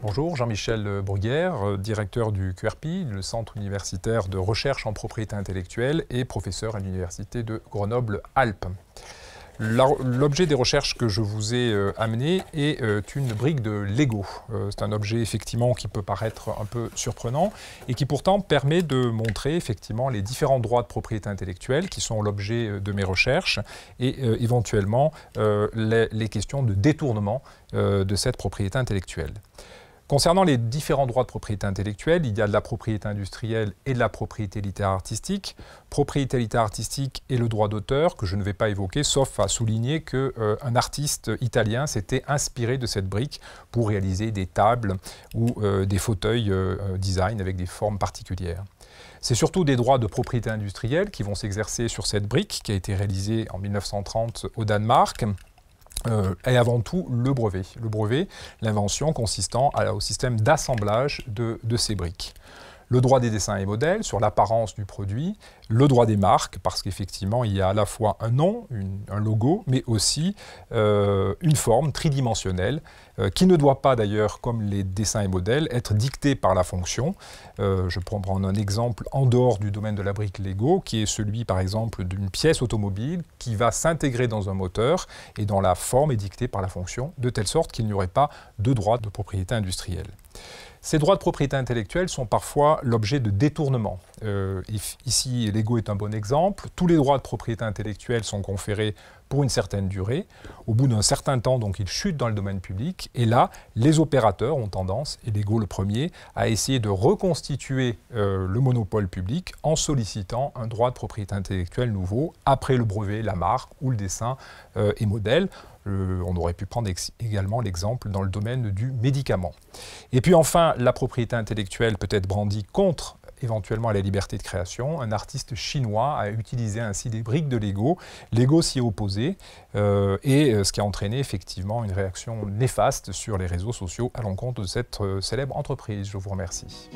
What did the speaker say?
Bonjour, Jean-Michel Bruguière, directeur du QRPI, le Centre universitaire de recherche en propriété intellectuelle et professeur à l'Université de Grenoble-Alpes. L'objet des recherches que je vous ai amené est une brique de Lego. C'est un objet effectivement qui peut paraître un peu surprenant et qui pourtant permet de montrer effectivement les différents droits de propriété intellectuelle qui sont l'objet de mes recherches et éventuellement les questions de détournement de cette propriété intellectuelle. Concernant les différents droits de propriété intellectuelle, il y a de la propriété industrielle et de la propriété littéraire artistique. Propriété littéraire artistique et le droit d'auteur, que je ne vais pas évoquer, sauf à souligner qu'un artiste italien s'était inspiré de cette brique pour réaliser des tables ou des fauteuils design avec des formes particulières. C'est surtout des droits de propriété industrielle qui vont s'exercer sur cette brique qui a été réalisée en 1930 au Danemark. Et avant tout le brevet, l'invention consistant au système d'assemblage de ces briques. Le droit des dessins et modèles sur l'apparence du produit, le droit des marques, parce qu'effectivement il y a à la fois un nom, un logo, mais aussi une forme tridimensionnelle qui ne doit pas d'ailleurs, comme les dessins et modèles, être dictée par la fonction. Je peux prendre un exemple en dehors du domaine de la brique Lego, qui est celui par exemple d'une pièce automobile qui va s'intégrer dans un moteur et dont la forme est dictée par la fonction, de telle sorte qu'il n'y aurait pas de droit de propriété industrielle. Ces droits de propriété intellectuelle sont parfois l'objet de détournements. Ici, Lego est un bon exemple. Tous les droits de propriété intellectuelle sont conférés pour une certaine durée. Au bout d'un certain temps, donc, ils chutent dans le domaine public. Et là, les opérateurs ont tendance, et Lego le premier, à essayer de reconstituer le monopole public en sollicitant un droit de propriété intellectuelle nouveau, après le brevet, la marque ou le dessin et modèle. On aurait pu prendre également l'exemple dans le domaine du médicament. Et puis enfin, la propriété intellectuelle peut être brandie contre éventuellement à la liberté de création. Un artiste chinois a utilisé ainsi des briques de Lego. Lego s'y est opposé ce qui a entraîné effectivement une réaction néfaste sur les réseaux sociaux à l'encontre de cette célèbre entreprise. Je vous remercie.